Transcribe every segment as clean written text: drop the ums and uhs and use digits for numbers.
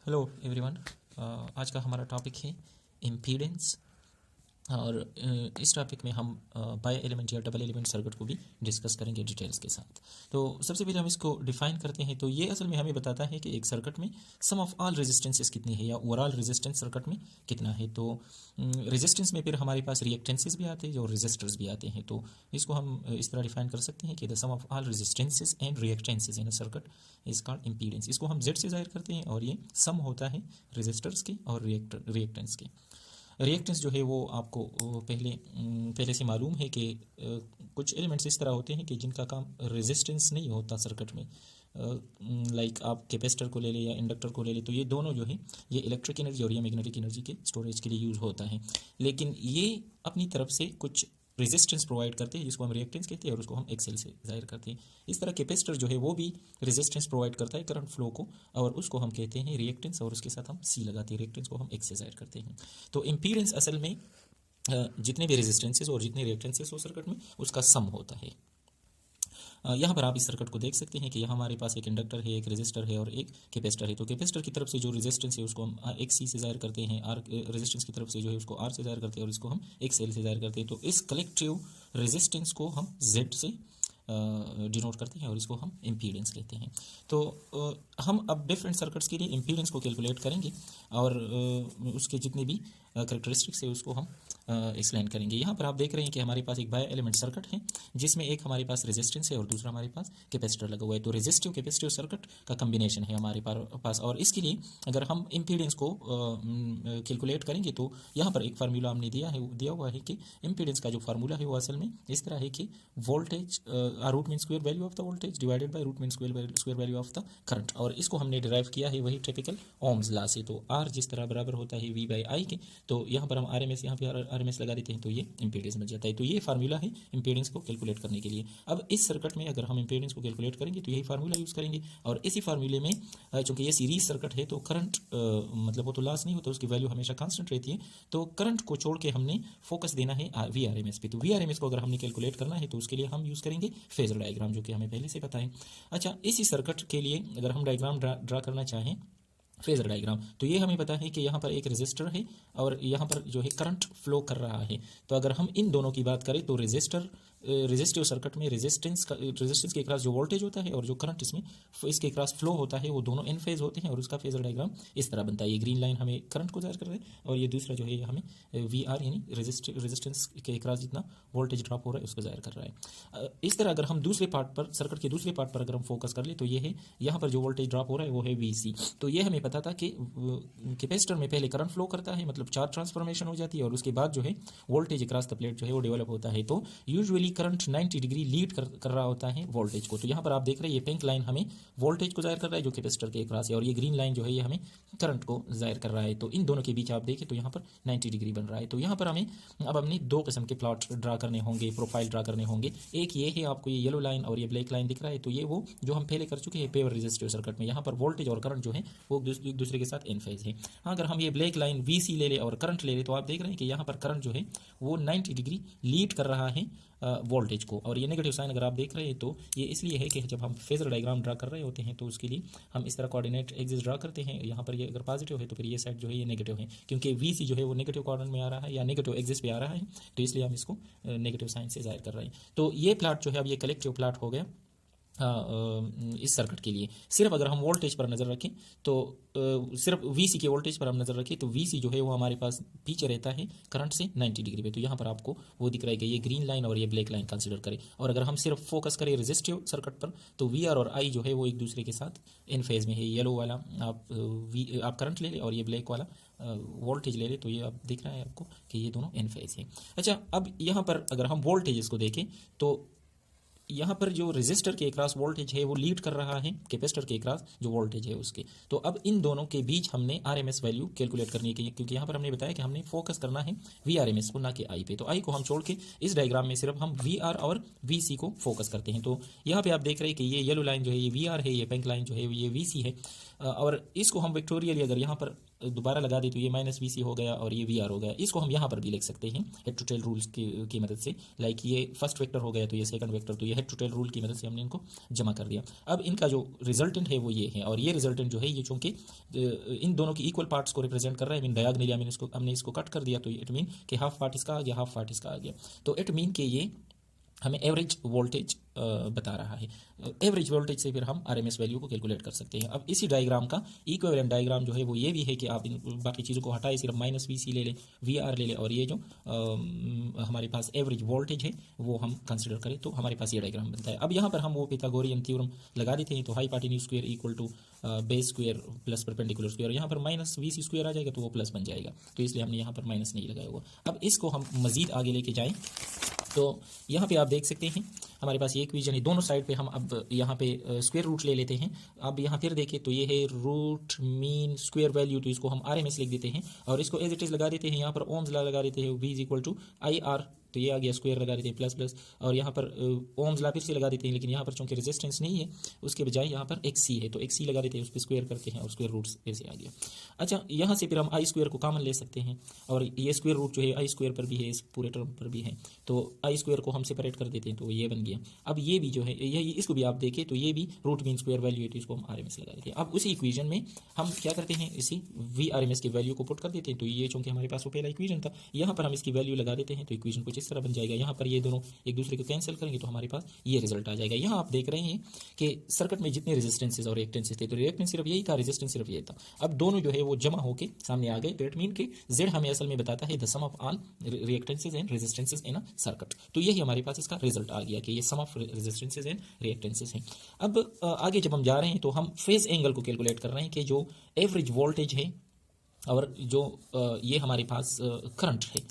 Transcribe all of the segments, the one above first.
Hello everyone. आज का हमारा टॉपिक है इम्पीडेंस और इस टॉपिक में हम बाई एलिमेंट या डबल एलिमेंट सर्किट को भी डिस्कस करेंगे डिटेल्स के साथ। तो सबसे पहले हम इसको डिफाइन करते हैं। तो ये असल में हमें बताता है कि एक सर्किट में सम ऑफ ऑल रेजिस्टेंसेस कितनी है या ओवरऑल रेजिस्टेंस सर्किट में कितना है। तो रेजिस्टेंस में फिर हमारे पास रिएक्टेंसेस भी आते हैं और रेजिस्टर्स भी आते हैं। तो इसको हम इस तरह डिफाइन कर सकते हैं कि the sum of all resistances and reactances in a circuit is called impedance. इसको हम जेड से जाहिर करते हैं और ये सम होता है रेजिस्टर्स के और रिएक्टेंस के। रिएक्टेंस जो है वो आपको पहले से मालूम है कि कुछ एलिमेंट्स इस तरह होते हैं कि जिनका काम रेजिस्टेंस नहीं होता सर्किट में। लाइक आप कैपेसिटर को ले लें या इंडक्टर को ले लें, तो ये दोनों जो है ये इलेक्ट्रिक एनर्जी और ये मैग्नेटिक एनर्जी के स्टोरेज के लिए यूज़ होता है। लेकिन ये अपनी तरफ से कुछ रेजिस्टेंस प्रोवाइड करते हैं जिसको हम रिएक्टेंस कहते हैं और उसको हम एक्सेल से जाहिर करते हैं। इस तरह कैपेसिटर जो है वो भी रेजिस्टेंस प्रोवाइड करता है करंट फ्लो को और उसको हम कहते हैं रिएक्टेंस और उसके साथ हम सी लगाते हैं। रिएक्टेंस को हम एक्स से जाहिर करते हैं। तो इम्पीडेंस असल में जितने भी रेजिस्टेंसेस और जितने रिएक्टेंसेस हो सर्किट में उसका सम होता है। यहाँ पर आप इस सर्किट को देख सकते हैं कि यहाँ हमारे पास एक इंडक्टर है, एक रेजिस्टर है और एक कैपेसिटर है। तो कैपेसिटर की तरफ से जो रेजिस्टेंस है उसको हम एक सी से जाहिर करते हैं, आर रेजिस्टेंस की तरफ से जो है उसको आर से जाहिर करते हैं और इसको हम एक एल से जाहिर करते हैं। तो इस कलेक्टिव रेजिस्टेंस को हम जेड से डिनोट करते हैं और इसको हम इम्पीडेंस कहते हैं। तो हम अब डिफरेंट सर्किट्स के लिए इम्पीडेंस को कैलकुलेट करेंगे और उसके जितने भी करेक्टरिस्टिक्स है उसको हम एक्सप्लेन करेंगे। यहाँ पर आप देख रहे हैं कि हमारे पास एक बाय एलिमेंट सर्किट है जिसमें एक हमारे पास रेजिस्टेंस है और दूसरा हमारे पास कैपेसिटर लगा हुआ है। तो रेजिस्टिव कैपेसिटिव सर्किट का कम्बिनेशन है हमारे पास और इसके लिए अगर हम इम्पीडेंस को कैलकुलेट करेंगे तो यहाँ पर एक फार्मूला हमने दिया हुआ है कि इम्पीडेंस का जो फार्मूला है वो असल में इस तरह है कि voltage root mean square value of the voltage divided by root mean square value of the current, और इसको हमने डिराइव किया है वही टिपिकल ओम्स लॉ से। तो आर जिस तरह बराबर होता है वी बाई आई के, तो यहाँ पर हम आर एम एस यहाँ पे आर एम एस लगा देते हैं तो ये इम्पीडेंस बन जाता है। तो ये फार्मूला है इम्पीडेंस को कैलकुलेट करने के लिए। अब इस सर्किट में अगर हम इम्पीडेंस को कैलकुलेट करेंगे तो यही फार्मूला यूज़ करेंगे और इसी फार्मूले में चूंकि ये सीरीज सर्किट है तो करंट मतलब वो तो लॉस नहीं होता, उसकी वैल्यू हमेशा कांस्टेंट रहती है। तो करंट को छोड़ के हमने फोकस देना है वी आर एम एस पे। तो वी आर एम एस को अगर हमने कैलकुलेट करना है तो उसके लिए हम यूज़ करेंगे फेजर डायग्राम, जो कि हमें पहले से पता है। अच्छा, इसी सर्किट के लिए अगर हम डायग्राम ड्रा करना चाहें फेजर डायग्राम, तो ये हमें पता है कि यहाँ पर एक रेजिस्टर है और यहाँ पर जो है करंट फ्लो कर रहा है। तो अगर हम इन दोनों की बात करें तो रेजिस्टिव सर्किट में रेजिस्टेंस के क्रॉस जो वोल्टेज होता है और जो करंट इसके क्रॉस फ्लो होता है वो दोनों इन फेज होते हैं और उसका फेजर डायग्राम इस तरह बनता है। ये ग्रीन लाइन हमें करंट को जाहिर कर रहा है और ये दूसरा जो है हमें वी आर यानी रेजिस्टेंस के क्रॉस जितना वोल्टेज ड्रॉप हो रहा है उसको जाहिर कर रहा है। इस तरह अगर हम दूसरे पार्ट पर सर्किट के दूसरे पार्ट पर अगर हम फोकस कर ले तो ये है यहाँ पर जो वोल्टेज ड्रॉप हो रहा है वो है वी सी। तो ये हमें पता था कि कैपेसिटर में पहले करंट फ्लो करता है, मतलब चार्ज ट्रांसफॉर्मेशन हो जाती है और उसके बाद जो है वोल्टेज अक्रॉस द प्लेट जो है वो डेवलप होता है। तो यूजुअली करंट 90 डिग्री लीड कर रहा होता है वोल्टेज को। तो यहाँ पर आप देख रहे हैं ये पिंक लाइन हमें वोल्टेज को जाहिर कर रहा है जो कैपेसिटर के अक्रॉस है और ये ग्रीन लाइन जो है ये हमें करंट को जाहिर कर रहा है। तो इन दोनों के बीच आप देखें तो यहाँ पर 90 डिग्री बन रहा है। तो यहाँ पर हमने दो किस्म के प्लॉट ड्रा करने होंगे, प्रोफाइल ड्रा करने होंगे। एक ये है आपको ये येलो लाइन और ये ब्लैक लाइन दिख रहा है, तो ये वो जो हम पहले कर चुके हैं पेवर रेजिस्टिव सर्किट में। यहाँ पर वोल्टेज और करंट जो है वो एक दूसरे के साथ इन फेज है। अगर हम ये ब्लैक लाइन वी सी ले ले और करंट ले ले तो आप देख रहे हैं कि यहाँ पर करंट जो है वो 90 डिग्री लीड कर रहा है वोल्टेज को। और ये नेगेटिव साइन अगर आप देख रहे हैं तो ये इसलिए है कि जब हम फेजर डायग्राम ड्रा कर रहे होते हैं तो उसके लिए हम इस तरह कोऑर्डिनेट एक्सिस ड्रा करते हैं। यहाँ पर ये अगर पॉजिटिव है तो फिर ये साइड जो है ये नेगेटिव है, क्योंकि वी सी जो है वो नेगेटिव कोऑर्डिनेट में आ रहा है या नेगेटिव एक्सिस पे आ रहा है, तो इसलिए हम इसको नेगेटिव साइन से जाहिर कर रहे हैं। तो ये प्लॉट जो है अब ये कलेक्टिव प्लॉट हो गया इस सर्किट के लिए। सिर्फ अगर हम वोल्टेज पर नज़र रखें तो सिर्फ वीसी के वोल्टेज पर हम नज़र रखें तो वीसी जो है वो हमारे पास पीछे रहता है करंट से 90 डिग्री पे। तो यहाँ पर आपको वो दिख रहा है कि ये ग्रीन लाइन और ये ब्लैक लाइन कंसीडर करें। और अगर हम सिर्फ फोकस करें रेजिस्टिव सर्किट पर तो वी आर और आई जो है वो एक दूसरे के साथ इन फेज में है। येलो वाला आप करंट ले लें और ये ब्लैक वाला वोल्टेज ले लें, तो ये आप दिख रहा है आपको कि ये दोनों इन फेज है। अच्छा, अब यहाँ पर अगर हम वोल्टेज को देखें तो यहाँ पर जो रेजिस्टर के अक्रॉस वोल्टेज है वो लीड कर रहा है कैपेसिटर के अक्रॉस जो वोल्टेज है उसके। तो अब इन दोनों के बीच हमने आरएमएस वैल्यू कैलकुलेट करनी है, क्योंकि यहाँ पर हमने बताया कि हमने फोकस करना है वी आर एम एस को, ना कि आई पे। तो आई को हम छोड़ के इस डायग्राम में सिर्फ हम वी आर और वी सी को फोकस करते हैं। तो यहाँ पे आप देख रहे हैं कि ये येलो लाइन जो है ये वी आर है, ये पिंक लाइन जो है ये वी सी है। और इसको हम वेक्टोरियली अगर यहाँ पर दोबारा लगा दें तो ये माइनस वी सी हो गया और ये वी आर हो गया। इसको हम यहाँ पर भी लिख सकते हैं हेड टू टेल रूल्स की मदद से। लाइक ये फर्स्ट वेक्टर हो गया तो ये सेकंड वेक्टर, तो ये हेड टू टेल रूल की मदद से हमने इनको जमा कर दिया। अब इनका जो रिजल्टेंट है वो ये है, और ये रिजल्टेंट जो है ये चूंकि इन दोनों की इक्वल पार्ट्स को रिप्रेजेंट कर रहा है, मीन डायगोनली हमने इसको कट कर दिया, तो इट मीन कि हाफ पार्ट इसका आ गया, हाफ पार्ट इसका आ गया। तो इट मीन कि ये हमें एवरेज वोल्टेज बता रहा है। एवरेज वोल्टेज से फिर हम आरएमएस वैल्यू को कैलकुलेट कर सकते हैं। अब इसी डायग्राम का इक्विवेलेंट डायग्राम जो है वो ये भी है कि आप इन बाकी चीज़ों को हटाए, सिर्फ माइनस वी सी ले लें, वी आर ले लें, और ये जो हमारे पास एवरेज वोल्टेज है वो हम कंसिडर करें, तो हमारे पास ये डायग्राम बनता है। अब यहाँ पर हम वो पिथागोरियन थ्योरम लगा देते हैं, तो hypotenuse square equal to base square plus perpendicular square, यहाँ पर माइनस वी सी स्क्वायर आ जाएगा तो वो प्लस बन जाएगा, तो इसलिए हमने यहाँ पर माइनस नहीं लगाया हुआ। अब इसको हम मजीद आगे लेके जाएँ तो यहाँ पे आप देख सकते हैं हमारे पास ये इक्वेशन है, दोनों साइड पे हम अब यहाँ पे स्क्वायर रूट ले लेते हैं। अब यहाँ फिर देखें तो ये है रूट मीन स्क्वायर वैल्यू, तो इसको हम आरएमएस लिख देते हैं और इसको एज इट इज लगा देते हैं। यहाँ पर ओम्स लगा देते हैं, V is equal to I R, तो ये आ गया, स्क्वायर लगा देते हैं प्लस प्लस, और यहाँ पर ओम्स ला फिर से लगा देते हैं, लेकिन यहाँ पर चूंकि रेजिस्टेंस नहीं है उसके बजाय यहाँ पर एक सी है, तो एक सी लगा देते हैं, उस पर स्क्वायर करते हैं और स्क्वायर रूट ऐसे आ गया। अच्छा, यहाँ से फिर हम आई स्क्वायर को कॉमन ले सकते हैं, और ये स्क्वायर रूट जो है आई स्क्वायर पर भी है, इस पूरे टर्म पर भी है, तो आई स्क्वायर को हम सेपरेट कर देते हैं, तो ये बन गया। अब ये भी जो है ये इसको भी आप देखें तो ये भी रूट मीन स्क्वायर वैल्यू है, तो इसको हम आरएमएस लगा देते हैं। अब उसी इक्वेशन में हम क्या करते हैं, इसी वी आरएमएस की वैल्यू को पुट कर देते हैं, तो ये चूंकि हमारे पास वो पहला इक्वेशन था, यहाँ पर हम इसकी वैल्यू लगा देते हैं, तो इक्वेशन कुछ इस तरह बन जाएगा। यहाँ पर ये दोनों एक दूसरे को कैंसिल करेंगे तो हमारे पास ये रिजल्ट आ जाएगा। यहाँ आप देख रहे हैं कि सर्किट में जितने रेजिस्टेंसेस और रिएक्टेंसेस थे, तो रिएक्टेंस सिर्फ यही था, रेजिस्टेंस सिर्फ ये था। अब दोनों जो है वो जमा होकर सामने आ गए, तो इट मीन कि जेड हमें असल में बताता है the sum of all reactances and resistances in a circuit. तो यही हमारे पास इसका रिजल्ट आ गया कि ये सम ऑफ रेजिस्टेंसेस एंड रिएक्टेंसेस हैं। अब आगे जब हम जा रहे हैं तो हम फेज एंगल को कैलकुलेट कर रहे हैं कि जो एवरेज वोल्टेज है और जो ये हमारे पास करंट है,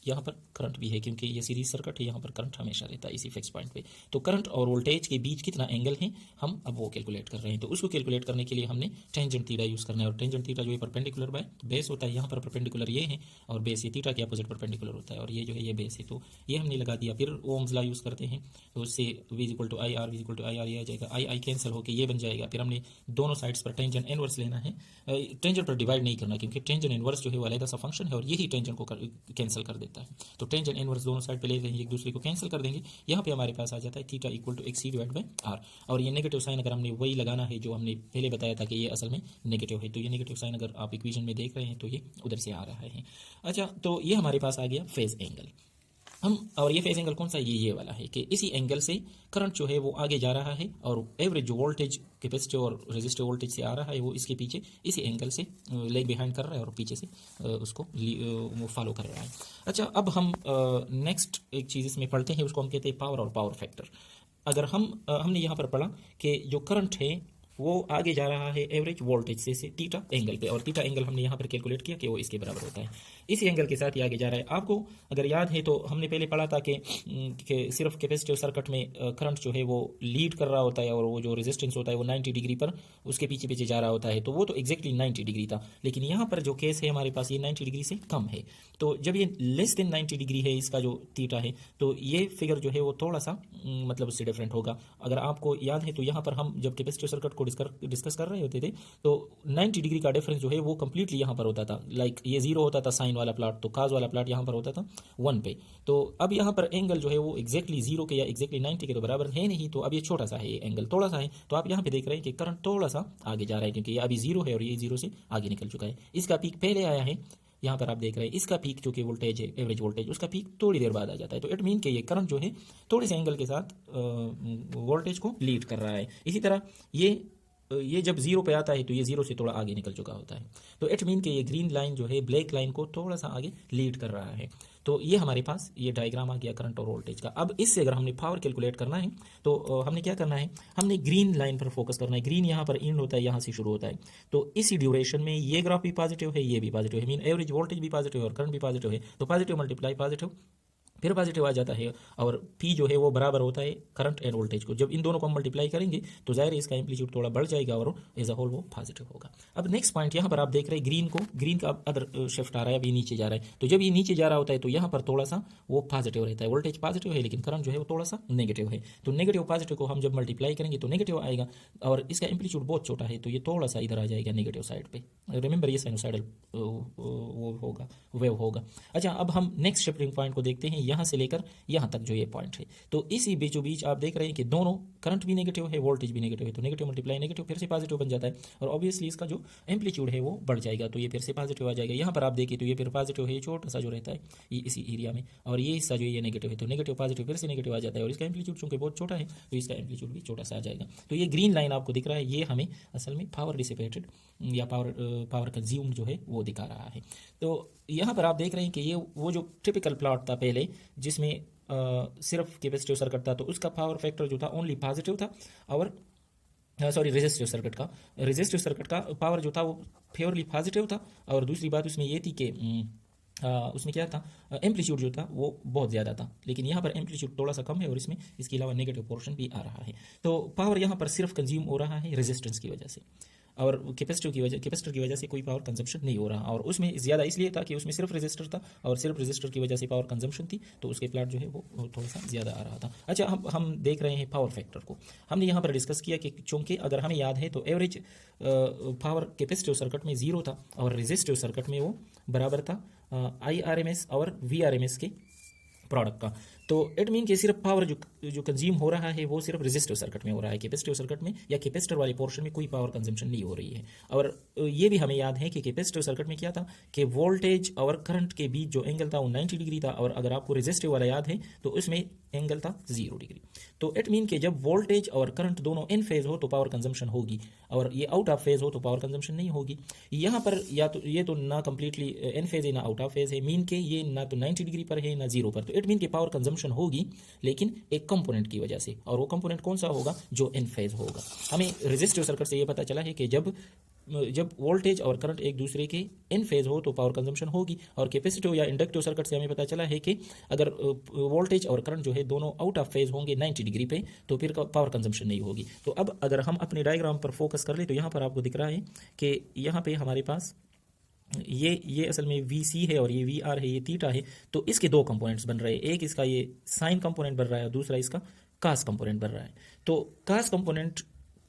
यहाँ पर करंट भी है क्योंकि ये सीरीज सर्किट है, यहाँ पर करंट हमेशा रहता है इसी फिक्स पॉइंट पे। तो करंट और वोल्टेज के बीच कितना एंगल है हम अब वो कैलकुलेट कर रहे हैं। तो उसको कैलकुलेट करने के लिए हमने टेंजेंट थीटा यूज़ करना है, और टेंजेंट थीटा जो है परपेंडिकुलर बाय बेस होता है। यहाँ पर परपेंडिकुलर ये है और बेस ये थीटा के अपोजिट परपेंडिकुलर होता है, और ये जो है ये बेस है, तो ये हमने लगा दिया। फिर ओम्स ला यूज़ करते हैं, तो उससे V equal to I R, V equal to I R ये आ जाएगा, आई आई कैंसिल होकर ये बन जाएगा। फिर हमने दोनों साइड्स पर टेंजेंट इनवर्स लेना है, टेंजेंट पर डिवाइड नहीं करना क्योंकि टेंजेंट इनवर्स जो है वो अलग सा फंक्शन है और यही टेंजेंट को कैंसिल कर देता है। तो टेंजेंट इनवर्स दोनों साइड पे ले लेंगे, एक दूसरे को कैंसिल कर देंगे। यहाँ पे हमारे पास आ जाता है theta equal to X divide by R, और ये नेगेटिव साइन अगर हमने वही लगाना है जो हमने पहले बताया था कि ये असल में नेगेटिव है, तो ये नेगेटिव साइन अगर आप इक्वेशन में देख रहे हैं तो ये उधर से आ रहा है। अच्छा, तो ये हमारे पास आ गया फेज एंगल। हम और ये फेज एंगल कौन सा है, ये वाला है कि इसी एंगल से करंट जो है वो आगे जा रहा है, और एवरेज जो वोल्टेज कैपेसिटिव और रेजिस्टिव वोल्टेज से आ रहा है वो इसके पीछे इसी एंगल से लेग बिहाइंड कर रहा है और पीछे से उसको वो फॉलो कर रहा है। अच्छा, अब हम नेक्स्ट एक चीज़ इसमें पढ़ते हैं, उसको हम कहते हैं पावर और पावर फैक्टर। अगर हमने यहाँ पर पढ़ा कि जो करंट है वो आगे जा रहा है एवरेज वोल्टेज से थीटा एंगल पे, और थीटा एंगल हमने यहाँ पर कैलकुलेट किया कि वो इसके बराबर होता है। इसी एंगल के साथ ये आगे जा रहा है। आपको अगर याद है तो हमने पहले पढ़ा था कि सिर्फ कैपेसिटिव सर्किट में करंट जो है वो लीड कर रहा होता है और वो जो रेजिस्टेंस होता है वो 90 डिग्री पर उसके पीछे पीछे जा रहा होता है, तो वो तो एग्जैक्टली 90 डिग्री था। लेकिन यहाँ पर जो केस है हमारे पास ये 90 डिग्री से कम है, तो जब ये लेस देन 90 डिग्री है इसका जो थीटा है, तो ये फिगर जो है वो थोड़ा सा मतलब उससे डिफरेंट होगा। अगर आपको याद है तो यहाँ पर हम जब कैपेसिटिव सर्किट को डिस्कस कर रहे होते थे तो 90 डिग्री का डिफरेंस जो है वो कंप्लीटली यहाँ पर होता था। लाइक ये 0 होता था साइन वाला प्लॉट, तो काज वाला प्लॉट यहाँ पर होता था 1 पे। तो अब यहाँ पर एंगल जो है वो एग्जैक्टली 0 के या एग्जैक्टली 90 के तो बराबर है नहीं, तो अब ये छोटा सा है, ये एंगल थोड़ा सा है। तो आप यहाँ पे देख रहे हैं कि करंट थोड़ा सा आगे जा रहा है क्योंकि ये अभी 0 है और ये 0 से आगे निकल चुका है। इसका पीक पहले आया है, यहाँ पर आप देख रहे हैं इसका पीक जो कि वोल्टेज है एवरेज वोल्टेज, उसका पीक थोड़ी देर बाद आ जाता है। तो इट मीन कि ये करंट जो है थोड़े से एंगल के साथ वोल्टेज को लीड कर रहा है। इसी तरह ये जब 0 पे आता है तो ये 0 से थोड़ा आगे निकल चुका होता है। तो इट मीन कि ये ग्रीन लाइन जो है ब्लैक लाइन को थोड़ा सा आगे लीड कर रहा है। तो ये हमारे पास ये डायग्राम आ गया करंट और वोल्टेज का। अब इससे अगर हमने पावर कैलकुलेट करना है तो हमने क्या करना है, हमने ग्रीन लाइन पर फोकस करना है। ग्रीन यहाँ पर एंड होता है, यहाँ से शुरू होता है। तो इसी ड्यूरेशन में ये ग्राफ भी पॉजिटिव है, ये भी पॉजिटिव है, मीन एवरेज वोल्टेज भी पॉजिटिव है और करंट भी पॉजिटिव है। तो पॉजिटिव मल्टीप्लाई पॉजिटिव फिर पॉजिटिव आ जाता है और पी जो है वो बराबर होता है करंट एंड वोल्टेज को। जब इन दोनों को हम मल्टीप्लाई करेंगे तो जाहिर है इसका एम्पलीट्यूड थोड़ा बढ़ जाएगा और एज अ होल वो पॉजिटिव होगा। अब नेक्स्ट पॉइंट यहाँ पर आप देख रहे हैं ग्रीन का अदर शिफ्ट आ रहा है, अभी नीचे जा रहा है। तो जब ये नीचे जा रहा होता है तो यहाँ पर थोड़ा सा वो पॉजिटिव रहता है, वोल्टेज पॉजिटिव है लेकिन करंट जो है वो थोड़ा सा नेगेटिव है। तो नेगेटिव पॉजिटिव को हम जब मल्टीप्लाई करेंगे तो नेगेटिव आएगा और इसका एम्पलीट्यूड बहुत छोटा है तो ये थोड़ा सा इधर आ जाएगा नेगेटिव साइड पे। रिमेंबर ये साइनोसाइडल वो होगा, वेव होगा। अच्छा, अब हम नेक्स्ट शिफ्टिंग पॉइंट को देखते हैं, यहाँ से लेकर यहाँ तक जो ये पॉइंट है। तो इसी बीचों बीच आप देख रहे हैं कि दोनों करंट भी नेगेटिव है, वोल्टेज भी नेगेटिव है। तो नेगेटिव मल्टीप्लाई नेगेटिव फिर से पॉजिटिव बन जाता है और ऑब्वियसली इसका जो एम्पलीट्यूड है वो बढ़ जाएगा तो ये फिर से पॉजिटिव आ जाएगा। यहाँ पर आप देखिए तो ये फिर पॉजिटिव है, छोटा सा जो रहता है ये इसी एरिया में, और ये हिस्सा जो ये नेगेटिव है। तो नेगेटिव पॉजिटिव फिर से नेगेटिव आ जाता है और इसका एम्पलीट्यूड चूंकि बहुत छोटा है तो इसका एम्पलीट्यूड भी छोटा सा आ जाएगा। तो ये ग्रीन लाइन आपको दिख रहा है, ये हमें असल में पावर डिसिपेटेड या पावर कंज्यूम्ड जो है वो दिखा रहा है। तो यहाँ पर आप देख रहे हैं कि ये वो जो टिपिकल प्लॉट था पहले जिसमें सिर्फ कैपेसिटिव सर्किट था तो उसका पावर फैक्टर जो था ओनली पॉजिटिव था, और रेजिस्टिव सर्किट का पावर जो था वो प्योरली पॉजिटिव था। और दूसरी बात उसमें ये थी कि उसमें क्या था, एम्पलीट्यूड जो था वो बहुत ज़्यादा था, लेकिन यहाँ पर एम्पलीट्यूड थोड़ा सा कम है और इसमें इसके अलावा नेगेटिव पोर्शन भी आ रहा है। तो पावर यहाँ पर सिर्फ कंज्यूम हो रहा है रेजिस्टेंस की वजह से, और कैपेसिटर की वजह से कोई पावर कंजम्पशन नहीं हो रहा। और उसमें ज़्यादा इसलिए था कि उसमें सिर्फ रेजिस्टर था और सिर्फ रेजिस्टर की वजह से पावर कंजम्पशन थी तो उसके प्लॉट जो है वो थोड़ा सा ज़्यादा आ रहा था। अच्छा, हम देख रहे हैं पावर फैक्टर को। हमने यहाँ पर डिस्कस किया कि चूंकि अगर हमें याद है तो एवरेज पावर कैपेसिटिव सर्किट में 0 था और रेजिस्टिव सर्किट में वो बराबर था IRMS और VRMS के प्रोडक्ट का। तो इट मीन कि सिर्फ पावर जो कंज्यूम हो रहा है वो सिर्फ रेजिस्टिव सर्किट में हो रहा है, कैपेसिटिव सर्किट में या कैपेसिटर वाले पोर्शन में कोई पावर कंजम्पशन नहीं हो रही है। और ये भी हमें याद है कि कैपेसिटिव सर्किट में क्या था कि वोल्टेज और करंट के बीच जो एंगल था वो 90 डिग्री था, और अगर आपको रेजिस्टिव वाला याद है तो उसमें एंगल था 0 डिग्री। तो इट मीन कि जब वोल्टेज और करंट दोनों इन फेज हो तो पावर कंजम्पशन होगी, और ये आउट ऑफ फेज हो तो पावर कंजम्पशन नहीं होगी। यहाँ पर या तो ये तो ना कंप्लीटली इन फेज है ना आउट ऑफ फेज है, मीन के ये ना तो 90 डिग्री पर है ना 0 पर। तो इट मीन कि पावर कंजम्पशन होगी लेकिन एक कंपोनेंट की वजह से, और वो कंपोनेंट कौन सा होगा, जो इन फेज होगा। हमें रेजिस्टिव सर्किट से ये पता चला है कि जब वोल्टेज और करंट एक दूसरे के इन फेज हो तो पावर कंजम्पशन होगी, और कैपेसिटिव या इंडक्टिव सर्किट से हमें पता चला है कि अगर वोल्टेज और करंट जो है दोनों आउट ऑफ फेज होंगे 90 डिग्री पे तो फिर पावर कंजम्पशन नहीं होगी। तो अब अगर हम अपने डायग्राम पर फोकस कर ले तो यहाँ पर आपको दिख रहा है कि यहाँ पे हमारे पास ये असल में VC है और ये VR है, ये थीटा है। तो इसके दो कंपोनेंट्स बन रहे हैं, एक इसका ये साइन कंपोनेंट बन रहा है और दूसरा इसका कास कंपोनेंट बन रहा है। तो कास कंपोनेंट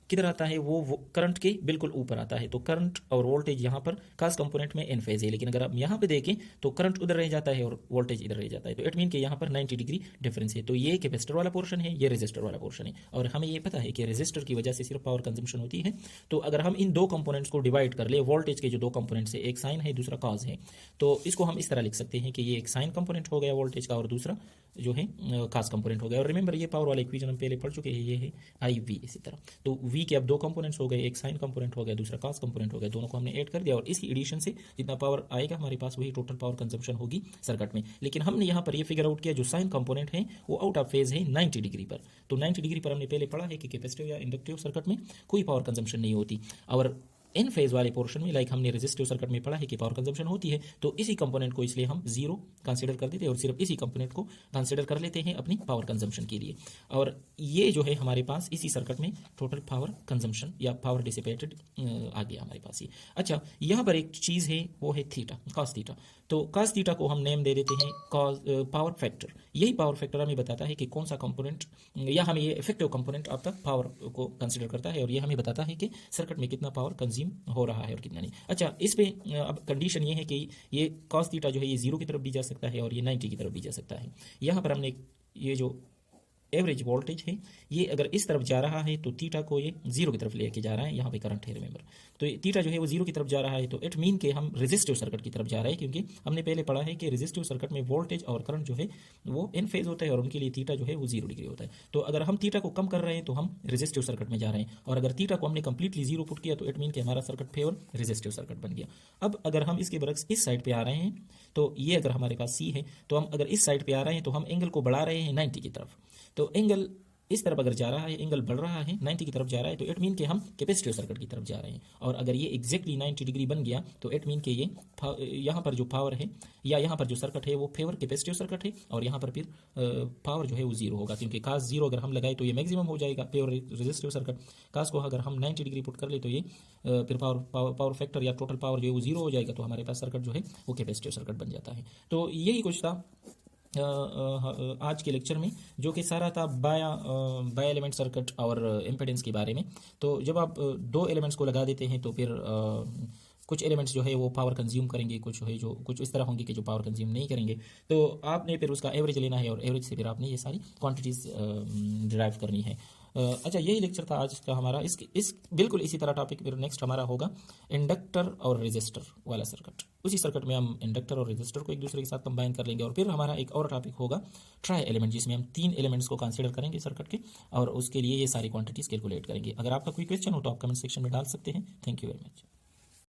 किधर आता है, वो करंट के बिल्कुल ऊपर आता है। तो करंट और वोल्टेज यहाँ पर कास कंपोनेंट में इन फेज है, लेकिन अगर आप यहाँ पे देखें तो करंट उधर रह जाता है और वोल्टेज इधर रह जाता है। तो इट मीन कि यहाँ पर 90 डिग्री डिफरेंस है। तो ये कैपेसिटर वाला पोर्शन है, ये रेजिस्टर वाला पोर्शन है, और हमें ये पता है कि रेजिस्टर की वजह से सिर्फ पावर कंजम्पशन होती है। तो अगर हम इन दो कंपोनेंट्स को डिवाइड कर ले, वोल्टेज के जो दो कंपोनेंट्स है, एक साइन है दूसरा कॉज है, तो इसको हम इस तरह लिख सकते हैं कि ये एक साइन कंपोनेंट हो गया वोल्टेज का और दूसरा जो है कास कंपोनेंट हो गया। और रिमेंबर ये पावर वाला इक्वेशन हम पहले पढ़ चुके हैं, ये है IV इसी तरह। तो V के अब दो कंपोनेंट्स हो गए, एक साइन कंपोनेंट हो गया दूसरा कास कंपोनेंट हो गया, दोनों को हमने ऐड कर दिया और इसी एडिशन से जितना पावर आएगा हमारे पास वही टोटल पावर कंजम्पशन होगी सर्किट में। लेकिन हमने यहाँ पर ये फिगर आउट किया जो साइन कंपोनेंट है वो आउट ऑफ फेज है 90 डिग्री पर। तो 90 डिग्री पर हमने पहले पढ़ा है कि कैपेसिटिव या इंडक्टिव सर्किट में कोई पावर कंजम्पशन नहीं होती, और इन फेज वाले पोर्शन में लाइक हमने रेजिस्टिव सर्किट में पढ़ा है कि पावर कंजम्पशन होती है। तो इसी कंपोनेंट को इसलिए हम 0 कंसीडर कर देते हैं और सिर्फ इसी कंपोनेंट को कंसीडर कर लेते हैं अपनी पावर कंजम्पशन के लिए। और ये जो है हमारे पास इसी सर्किट में टोटल पावर कंजम्पशन या पावर डिसिपेटेड आ गया हमारे पास ये। अच्छा, यहाँ पर एक चीज़ है वो है थीटा, कॉस थीटा। तो कॉस थीटा को हम नेम दे देते हैं कॉस पावर फैक्टर। यही पावर फैक्टर हमें बताता है कि कौन सा कंपोनेंट, या हमें ये effective component of the power को कंसीडर करता है, और ये हमें बताता है कि सर्किट में कितना पावर कंज्यूम हो रहा है और कितना नहीं। अच्छा, इस पे अब कंडीशन ये है कि ये कॉस थीटा जो है ये 0 की तरफ भी जा सकता है और ये 90 की तरफ भी जा सकता है। यहाँ पर हमने ये जो एवरेज वोल्टेज है ये अगर इस तरफ जा रहा है तो थीटा को ये 0 की तरफ लेके जा रहा है, यहाँ पे करंट है रिमेंबर। तो थीटा जो है वो 0 की तरफ जा रहा है, तो इट मीन के हम रेजिस्टिव सर्किट की तरफ जा रहे हैं, क्योंकि हमने पहले पढ़ा है कि रेजिस्टिव सर्किट में वोल्टेज और करंट जो है वो इन फेज होता है और उनके लिए थीटा जो है वो 0 डिग्री होता है। तो अगर हम थीटा को कम कर रहे हैं तो हम रेजिस्टिव सर्किट में जा रहे हैं, और अगर थीटा को हमने कंप्लीटली 0 पुट किया तो इट मीन कि हमारा सर्किट फेवर रेजिस्टिव सर्किट बन गया। अब अगर हम इसके बरक्स इस साइड पे आ रहे हैं, तो ये अगर हमारे पास C है तो हम अगर इस साइड पे आ रहे हैं तो हम एंगल को बढ़ा रहे हैं 90 की तरफ। तो एंगल इस तरफ अगर जा रहा है, एंगल बढ़ रहा है, 90 की तरफ जा रहा है, तो इट मीन कि हम कैपेसिटिव सर्किट की तरफ जा रहे हैं। और अगर ये एग्जैक्टली 90 डिग्री बन गया तो इट मीन कि ये यहाँ पर जो पावर है या यहाँ पर जो सर्किट है वो फेवर कैपेसिटिव सर्किट है, और यहाँ पर फिर पावर जो है वो जीरो होगा, क्योंकि कास जीरो अगर हम लगाए तो ये मैक्सिमम हो जाएगा फेवर रेजिस्टिव सर्किट। कास को अगर हम 90 डिग्री पुट कर ले तो ये फिर पावर फैक्टर या टोटल पावर जो है वो जीरो हो जाएगा, तो हमारे पास सर्किट जो है वो कैपेसिटिव सर्किट बन जाता है। तो यही कुछ था आज के लेक्चर में, जो कि सारा था बाय एलिमेंट सर्किट और इम्पीडेंस के बारे में। तो जब आप दो एलिमेंट्स को लगा देते हैं तो फिर कुछ एलिमेंट्स जो है वो पावर कंज्यूम करेंगे, कुछ है जो कुछ इस तरह होंगे कि जो पावर कंज्यूम नहीं करेंगे। तो आपने फिर उसका एवरेज लेना है और एवरेज से फिर आपने ये सारी क्वांटिटीज़ डिराइव करनी है। अच्छा, यही लेक्चर था आज का हमारा। इस बिल्कुल इसी तरह टॉपिक फिर नेक्स्ट हमारा होगा इंडक्टर और रेजिस्टर वाला सर्किट। उसी सर्किट में हम इंडक्टर और रेजिस्टर को एक दूसरे के साथ कंबाइन कर लेंगे, और फिर हमारा एक और टॉपिक होगा ट्राई एलिमेंट, जिसमें हम 3 एलिमेंट्स को कंसीडर करेंगे सर्किट के, और उसके लिए ये सारी क्वांटिटीज़ कैलकुलेट करेंगे। अगर आपका कोई क्वेश्चन हो तो आप कमेंट सेक्शन में डाल सकते हैं। Thank you very much.